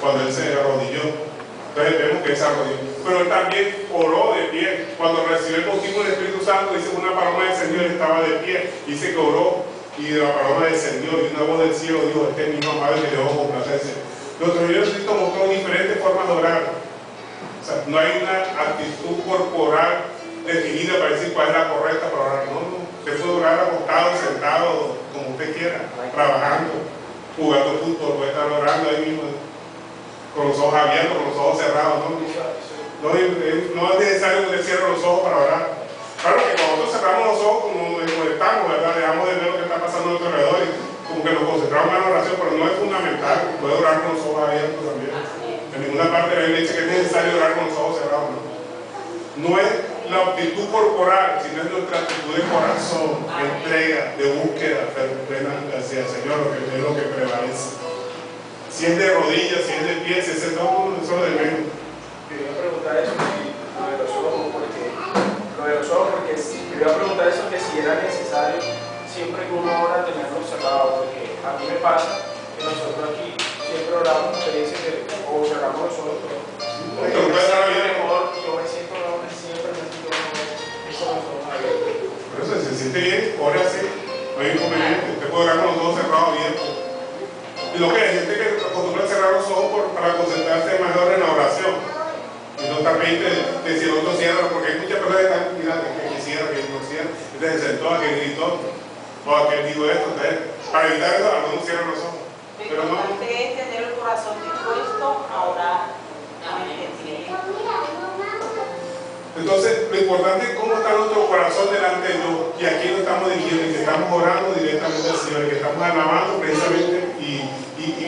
Cuando Él se arrodilló. Entonces vemos que Él se arrodilló. Pero Él también oró de pie. Cuando recibió el bautismo del Espíritu Santo, dice que una paloma descendió y Él estaba de pie. Dice que oró y la paloma descendió y una voz del cielo dijo: este es mi hijo amado que le debo complacerse. Nuestro Señor Jesucristo mostró diferentes formas de orar. O sea, no hay una actitud corporal definida para decir cuál es la correcta para orar. No. Usted puede orar acostado, sentado, como usted quiera, trabajando, jugando fútbol, puede estar orando ahí mismo, con los ojos abiertos, con los ojos cerrados. No es necesario que usted cierre los ojos para orar. Claro que cuando nosotros cerramos los ojos, como nos desconectamos, ¿verdad? Dejamos de ver lo que está pasando a nuestro alrededor. Como que nos concentramos en la oración, pero no es fundamental. Puede orar con los ojos abiertos también. En ninguna parte de la Biblia dice que es necesario orar con los ojos cerrados. No es la actitud corporal, sino es nuestra actitud de corazón, de entrega, de búsqueda plena hacia el Señor, lo que es lo que prevalece. Si es de rodillas, si es de pie, si es de todo, eso es de menos. Quería preguntar eso, lo de los ojos, porque quería preguntar eso, que si era necesario siempre que uno ora tenerlos cerrados, porque a mí me pasa que nosotros aquí siempre oramos, se dice que o cerramos los ojos, pero yo me siento mejor, siempre me siento mejor con los ojos abiertos. Por eso, si se siente bien, ore así, no hay inconveniente. Usted puede orar con los ojos cerrados abiertos. Y lo que hay gente que acostumbra a cerrar los ojos para concentrarse mejor en la oración. Y no también que si el otro cierra, porque hay muchas personas que están mirando que cierra, que no cierra. Entonces se sentó, a que gritó, o a que dijo esto. Entonces, para evitar eso, algunos cierran los ojos. Pero no. Lo importante es tener el corazón dispuesto a orar. Entonces, lo importante es cómo está nuestro corazón delante de Dios. Y aquí lo estamos dirigiendo, y que estamos orando directamente al Señor, y que estamos alabando precisamente y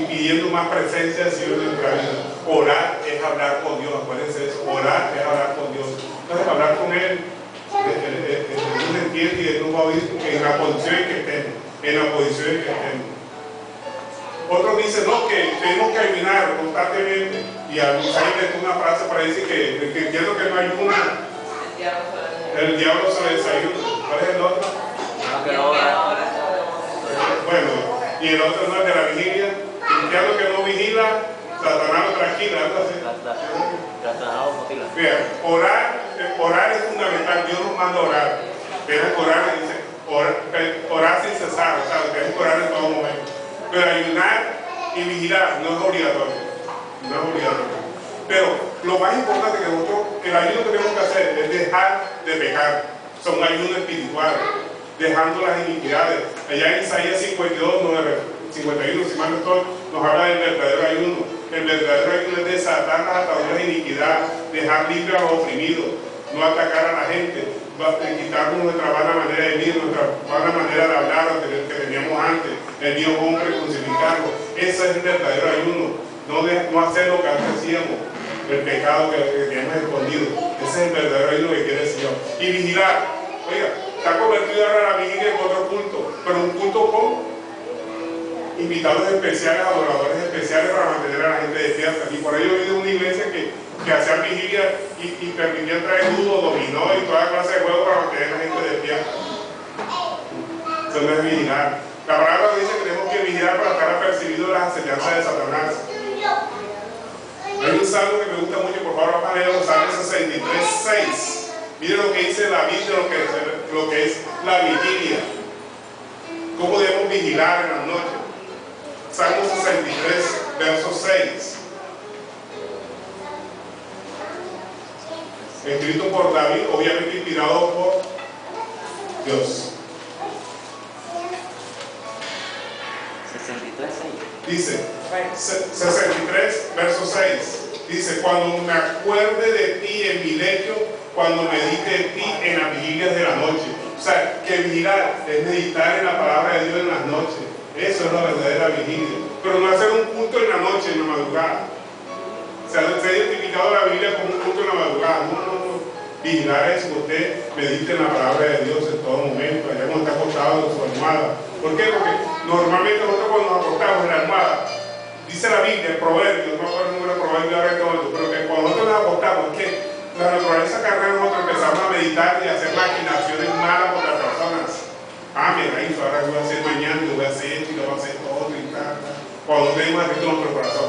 pidiendo más presencia del Señor en nuestra vida. Orar es hablar con Dios, acuérdense de eso. Orar es hablar con Dios. Entonces, hablar con Él, Dios entiende y de nos va a oír en la posición en que estemos. En la posición en que estemos. Otros dicen, no, que tenemos que ayunar constantemente. Y a Isaías le tuvo una frase para decir que el cristiano que no ayuna, el diablo se le desayuna. ¿Cuál es el otro? Bueno, y el otro no es de la vigilia. El cristiano que no vigila, Satanás lo tranquila, algo así. Bien, orar es fundamental. Dios nos manda a orar. Tenemos que orar, dice, orar sin cesar, o sea, tenemos que orar en todo momento. Pero ayunar y vigilar no es obligatorio. No es obligatorio. Pero lo más importante que nosotros, el ayuno que tenemos que hacer es dejar de pecar. Son ayunos espirituales, dejando las iniquidades. Allá en Isaías 52, 51, si mal no estoy, nos habla del verdadero ayuno. El verdadero ayuno es desatar las ataduras de iniquidad, dejar libre a los oprimidos, no atacar a la gente, quitarnos nuestra vana manera de vivir, nuestra vana manera de hablar que teníamos antes, el viejo hombre, crucificarlo. Ese es el verdadero ayuno. No hacer lo que antes hacíamos, el pecado que teníamos escondido. Ese es el verdadero ayuno que quiere el Señor. Y vigilar. Oiga, está convertido ahora la vigilia en otro culto, pero un culto con invitados especiales, adoradores especiales para mantener a la gente despierta. Y por ello he ido a una iglesia que hacía vigilia y permitía traer ludo, dominó y toda clase de juegos para mantener a la gente despierta. Eso no es vigilar. La palabra dice que tenemos que vigilar para estar apercibidos de las enseñanzas de Satanás. Hay un salmo que me gusta mucho, por favor, vamos a leer los Salmos 63:6. Miren lo que dice la Biblia, lo que es la vigilia. ¿Cómo debemos vigilar en las noches? Salmo 63, verso 6. Escrito por David, obviamente inspirado por Dios. 63:6. Dice, 63, verso 6. Dice, cuando me acuerde de ti en mi lecho, cuando medite en ti en las vigilias de la noche. O sea, que vigilar es meditar en la palabra de Dios en las noches. Eso es la verdadera vigilia. Pero no hacer un culto en la noche, en la madrugada. Se ha identificado la Biblia como un culto en la madrugada. No. Vigilar es que usted medite en la palabra de Dios en todo momento, allá cuando está acostado en su almohada. ¿Por qué? Porque normalmente nosotros cuando nos acostamos en la almohada, dice la Biblia, el proverbio, no me acuerdo el número de proverbio ahora en todo esto, pero que cuando nosotros nos acostamos, es que la naturaleza carnal nosotros empezamos a meditar y a hacer maquinaciones malas por las personas. Mira, eso ahora lo voy a hacer mañana, y lo voy a hacer esto, y lo voy a hacer todo, y tal. Cuando tenemos escrito en nuestro corazón.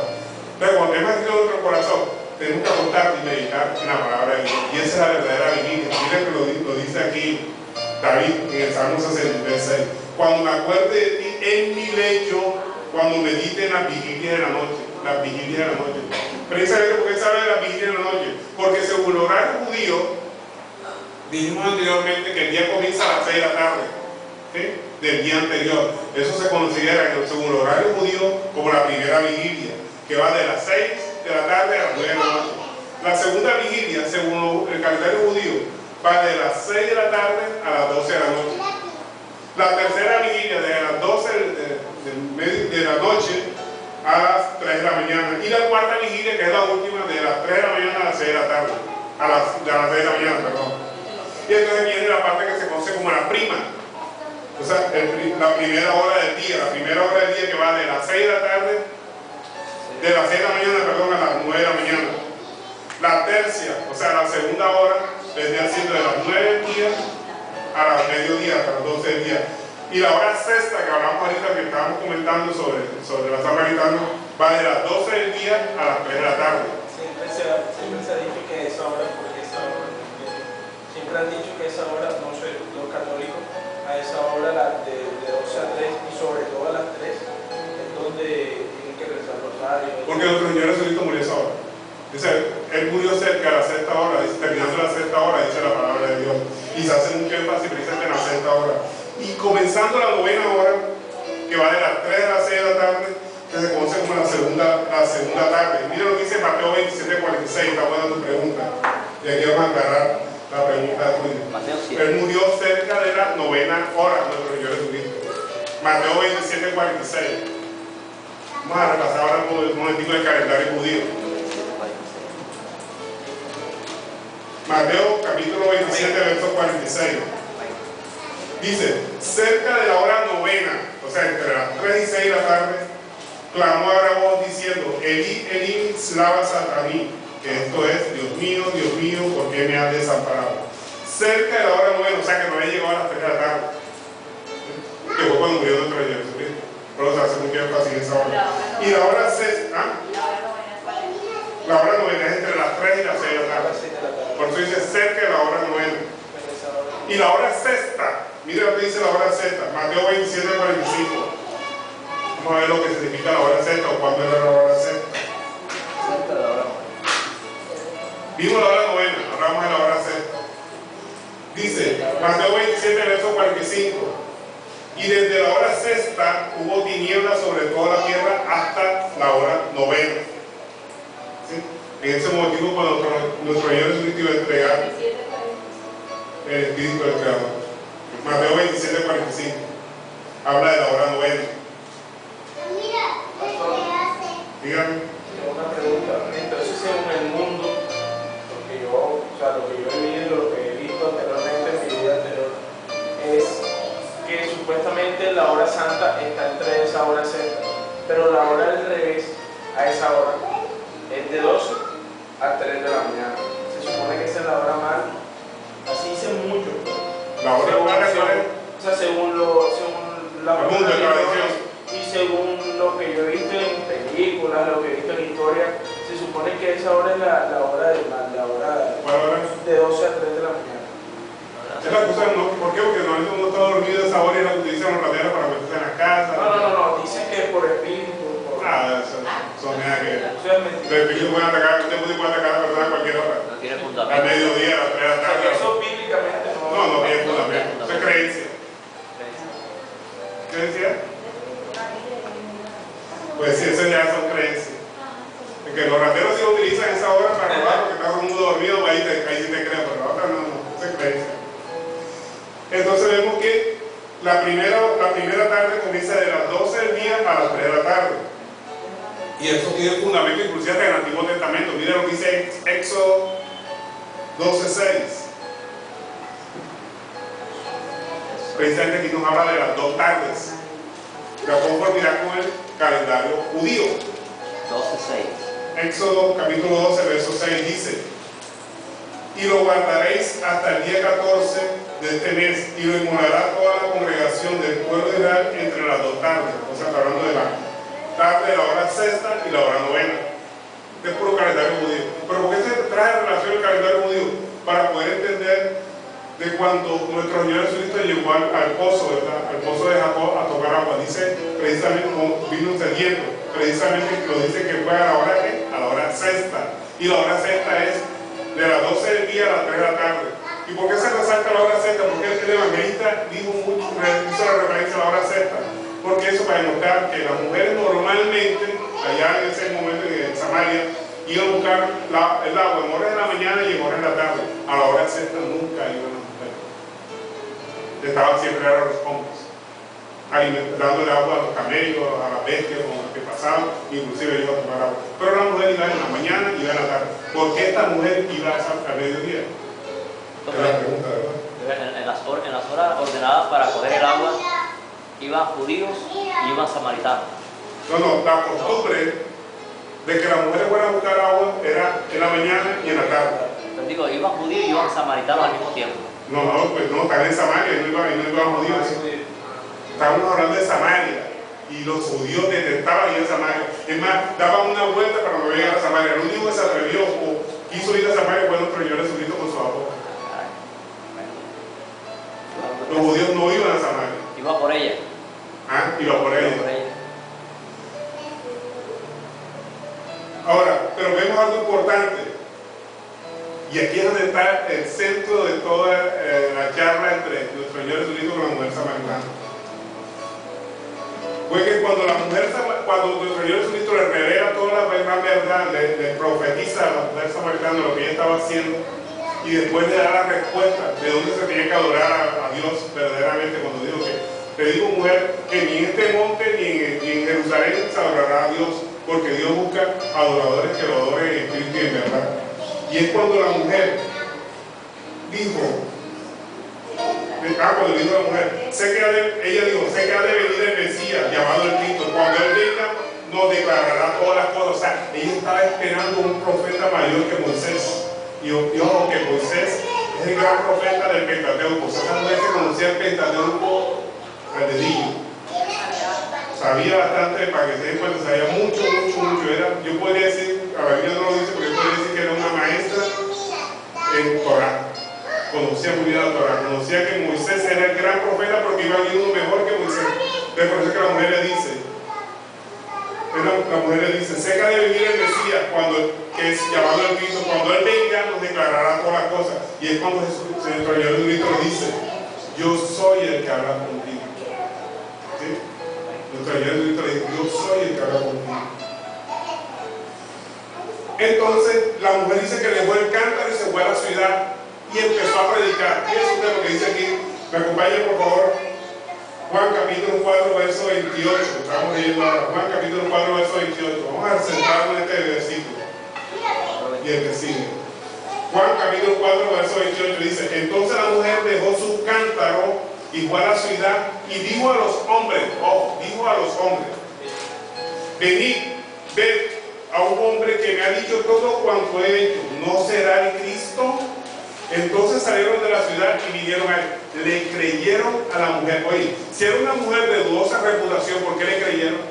Entonces, cuando tenemos escrito en nuestro corazón, tenemos que acostar y meditar en la palabra de Dios. Y esa es la verdadera vigilia. Miren que lo dice aquí David en el Salmo 63:6. Cuando me acuerde de ti en mi lecho, cuando medite en las vigilias de la noche. Las vigilias de la noche. Precisamente porque sabe de las vigilias de la noche. Porque según el horario judío, dijimos anteriormente que el día comienza a las 6 de la tarde. ¿Sí? Del día anterior. Eso se considera, según el horario judío, como la primera vigilia, que va de las 6 de la tarde a las 9 de la noche. La segunda vigilia, según el calendario judío, va de las 6 de la tarde a las 12 de la noche. La tercera vigilia de las 12 de la noche a las 3 de la mañana. Y la cuarta vigilia, que es la última, de las 3 de la mañana a las 6 de la tarde. A las 6 de la mañana, perdón. Y entonces viene la parte que se conoce como la prima. O sea, la primera hora del día, que va de las 6 de la tarde de las 6 de la mañana, perdón, a las 9 de la mañana. La tercia, o sea, la segunda hora, vendría siendo de las 9 del día a las mediodía, hasta las 12 del día. Y la hora sexta, que hablamos ahorita, que estábamos comentando sobre la samaritana, va de las 12 del día a las 3 de la tarde. Siempre se ha dicho que esa hora, porque esa hora, siempre han dicho que esa hora, no sé, los católicos, a esa hora de 12 a 3 y sobre todo a las 3 es donde tienen que rezar rosario. Porque nuestro Señor Jesucristo murió a esa hora. Dice, Él murió cerca de la sexta hora, dice, terminando la sexta hora, dice la palabra de Dios. Y se hace mucho énfasis precisamente en la sexta hora. Y comenzando la novena hora, que va de las 3 a las 6 de la tarde, que se conoce como la segunda tarde. Mira lo que dice Mateo 27:46, está buena tu pregunta. Y aquí vamos a aclarar la pregunta tuya. Él murió cerca de la novena hora, nuestro Señor Jesucristo. Mateo 27:46. Vamos a repasar ahora un momentito el calendario judío. Mateo capítulo 27, verso 46. Dice, cerca de la hora novena, o sea, entre las 3 y 6 de la tarde, clamó a gran voz diciendo, Elí, Elí, lama sabachthani, que esto es, Dios mío, ¿por qué me has desamparado? Cerca de la hora novena, o sea que no había llegado a las 3 de la tarde, que fue cuando murió nuestro Señor Jesucristo. Pero se hace mucho énfasis en esa hora. Y la hora sexta, la hora novena es entre las 3 y las 6 de la tarde. Por eso dice cerca de la hora novena. Y la hora sexta, mira lo que dice la hora sexta, Mateo 27:45. Vamos a ver lo que significa la hora sexta o cuándo era la hora sexta. Vimos la hora novena, hablamos de la hora sexta. Dice Mateo 27, verso 45. Y desde la hora sexta hubo tinieblas sobre toda la tierra hasta la hora novena. ¿Sí? En ese motivo, cuando nuestro Señor Jesucristo iba a entregar el Espíritu del Creador. Mateo 27:45. Habla de la hora novena. Dígame. Tengo una pregunta. Entonces, según el mundo, lo que yo he vivido, lo que he visto anteriormente en mi vida anterior, es que supuestamente la hora santa está entre esa hora sexta, pero la hora del revés a esa hora es de 12 a 3 de la mañana. Se supone que esa es la hora mal. Así dicen muchos. La hora mal según la tradición y según lo que yo he visto en películas, lo que he visto en historia, se supone que esa hora es la hora del mal, la hora de 12 a 3 de la mañana. Es la cosa, ¿no? ¿Por qué? Porque no está dormido a esa hora y la utilizan los rateros para meterse en la casa. No, dicen que por espíritu. Son nada que. Eso es mentira. Los espíritus pueden atacar, usted puede atacar a la persona a cualquier hora. No tiene fundamento. Al mediodía, a las 3 de la tarde. Eso bíblicamente No tiene fundamento. Eso es creencia. ¿Qué decía? Pues sí, eso ya son creencias. Porque los rateros sí utilizan esa hora para robar porque está todo el mundo dormido, ahí sí te creen, pero la otra no, eso es creencia. Entonces vemos que la primera tarde comienza de las 12 del día a las 3 de la tarde. Y eso tiene fundamento inclusive hasta en el Antiguo Testamento. Mira lo que dice Éxodo 12:6. Precisamente aquí nos habla de las 2 tardes. La conformidad con el calendario judío. 12:6. Éxodo capítulo 12, verso 6 dice: y lo guardaréis hasta el día 14 de este mes, y lo inmolará toda la congregación del pueblo de Israel entre las 2 tardes. O sea, está hablando de la tarde de la hora sexta y la hora novena. Este es puro calendario judío. Pero ¿por qué se trae en relación el calendario judío? Para poder entender de cuando nuestro Señor Jesucristo llegó al pozo, ¿verdad? Al pozo de Jacob a tomar agua. Dice precisamente como vino sediento. Precisamente lo dice que fue a la hora ¿qué? A la hora sexta. Y la hora sexta es de las 12 del día a las 3 de la tarde. ¿Y por qué se resalta la hora sexta? Porque el evangelista hizo la referencia a la hora sexta. Porque eso para demostrar que las mujeres normalmente, allá en ese momento en Samaria, iban a buscar el agua en horas de la mañana y en horas de la tarde. A la hora sexta nunca iban las mujeres. Estaban siempre a los hombres, dándole agua a los camellos, a las bestias con las que pasaban, inclusive iban a tomar agua. Pero la mujer iba en la mañana y iba en la tarde. ¿Por qué esta mujer iba al mediodía? Es la pregunta, ¿verdad? En las horas ordenadas para coger el agua, iban judíos y iban samaritanos. No, la costumbre de que las mujeres fueran a buscar agua era en la mañana y en la tarde. Pero digo, iban judíos y iban samaritanos al mismo tiempo. No, pues no, están en Samaria, no iban judíos. Estábamos hablando de Samaria. Y los judíos detestaban ir a Samaria. Es más, daban una vuelta para no llegar a Samaria. El único que se atrevió o quiso ir a Samaria fue nuestro Señor Jesucristo con su apóstol. Los judíos no iban a Samaria. Iba por ella. Iba por ella. Ahora, pero vemos algo importante. Y aquí es donde está el centro de toda la charla entre nuestro Señor Jesucristo con la mujer samaritana. Fue que cuando nuestro Señor Jesucristo le revela toda la gran verdad, le profetiza a la mujer samaritana lo que ella estaba haciendo, y después le da la respuesta de dónde se tenía que adorar a Dios verdaderamente, cuando dijo que te digo, mujer, que ni en este monte ni en Jerusalén se adorará a Dios, porque Dios busca adoradores que lo adoren en espíritu y en verdad. Y es cuando la mujer dijo, cuando dijo la mujer, ella dijo, sé que ha de venir el Mesías, llamado el Cristo. Cuando Él venga, nos declarará todas las cosas. O sea, ella estaba esperando un profeta mayor que Moisés. Y ojo, que Moisés es el gran profeta del Pentateuco. O sea, esa mujer se conocía el Pentateuco al dedillo. Sabía bastante, para que se den cuenta, sabía mucho. Yo podría decir, a la Biblia no lo dice, pero yo podría decir que era una maestra en Torah. Conocía muy bien la Torah, conocía que Moisés era el gran profeta porque iba a venir uno mejor que Moisés. Entonces por eso que la mujer le dice, sé que ha de venir el Mesías, que es llamado el Cristo, cuando Él venga nos declarará todas las cosas. Y es cuando nuestro Señor Jesucristo le dice, yo soy el que habla contigo. ¿Sí? Nuestro Señor Jesucristo le dice, yo soy el que habla contigo. Entonces la mujer dice que dejó el cántaro y se fue a la ciudad y empezó a predicar. Fíjense usted lo que dice aquí. Me acompaña por favor. Juan capítulo 4 verso 28. Estamos leyendo ahora. Juan capítulo 4 verso 28. Vamos a centrarnos en este versículo y el que sigue. Juan capítulo 4 verso 28 dice, entonces la mujer dejó su cántaro y fue a la ciudad y dijo a los hombres, venid, ved a un hombre que me ha dicho todo cuanto he hecho. ¿No será el Cristo? Entonces salieron de la ciudad y vinieron a él. Le creyeron a la mujer. Oye, si era una mujer de dudosa reputación, ¿por qué le creyeron?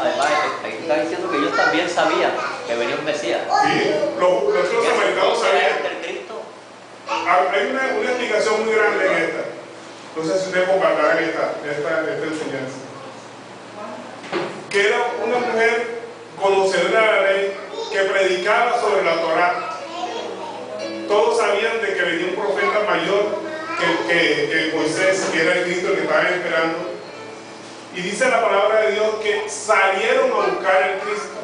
Además, ahí está diciendo que ellos también sabían que venía un Mesías. Sí, los samaritanos sabían. ¿El Cristo? Hay una explicación muy grande en esta. Entonces, si ustedes compartan esta enseñanza. Que era una mujer conocedora de la ley, que predicaba sobre la Torá. Todos sabían de que venía un profeta mayor que Moisés, que era el Cristo que estaban esperando. Y dice la palabra de Dios que salieron a buscar al Cristo.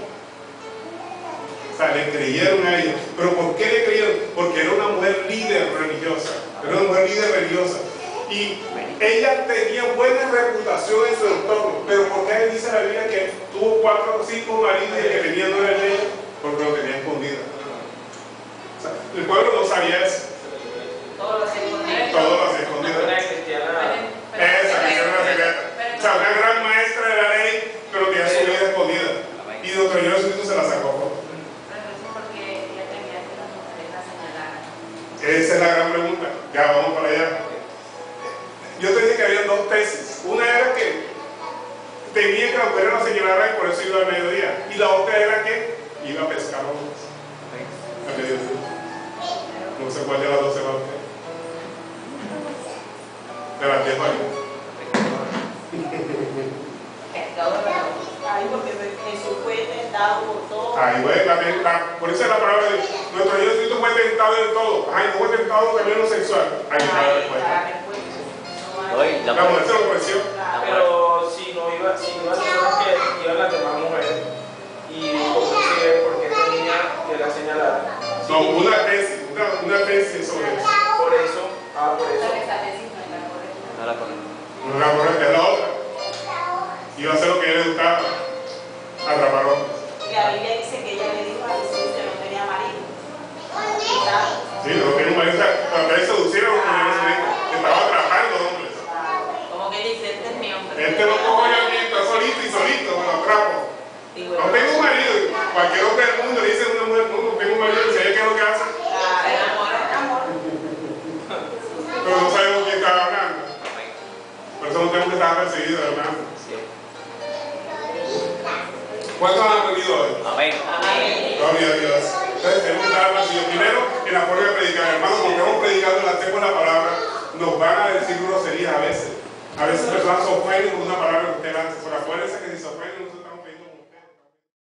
O sea, le creyeron a ellos. ¿Pero por qué le creyeron? Porque era una mujer líder religiosa. Era una mujer líder religiosa. Y ella tenía buena reputación en su entorno. Pero ¿por qué dice la Biblia que tuvo 4 o 5 maridos y el que tenía no era el de ella? Porque lo tenía escondido. O sea, el pueblo no sabía eso. Todo lo hacía escondido. Todo lo hacía escondido. Esa era una secreta. O sea, una gran maestra de la ley, pero tenía su vida escondida. Y nuestro Señor Jesucristo se la sacó. Porque ella tenía que las mujeres la señalaran. Esa es la gran pregunta. Ya vamos para allá. Yo te dije que había 2 tesis. Una era que temía que la mujer la señalara y por eso iba al mediodía. Y la otra era que iba a pescar hombres al mediodía. No sé cuál de las 2 se va a usted. De las 10 años. Ay, porque Jesús fue tentado por todo. Ahí por eso es la palabra de nuestro Dios Cristo fue tentado en todo. Ay, no fue tentado también en lo sexual. Ahí está la respuesta. La mujer se lo ofreció. Pero si no iba a ser que iban las demás mujeres y porque tenía que la señalar. No, una tesis sobre eso. Por eso. Esa tesis no era correcta. No era correcto. No era correcta, es la otra. Iba a hacer lo que ella le gustaba, atrapar hombres. Y la Biblia dice que ella le dijo a Jesús que no tenía marido. Sí, no tenía un marido, cuando ella seducía a un mujer, estaba atrapando hombres. Como que dice, este es mi hombre. Este lo cojo yo aquí, está solito y solito, me lo atrapo. está perseguido, hermano. Sí. ¿Cuántos han aprendido hoy? Amén. Gloria a Dios. Entonces tenemos que dar al Señor. Primero, en la forma de predicar, hermano, cuando estamos predicando la tengo la palabra, nos van a decir groserías a veces. A veces personas se ofenden con una palabra que usted lanza. Por afuera, esa que si se ofenden,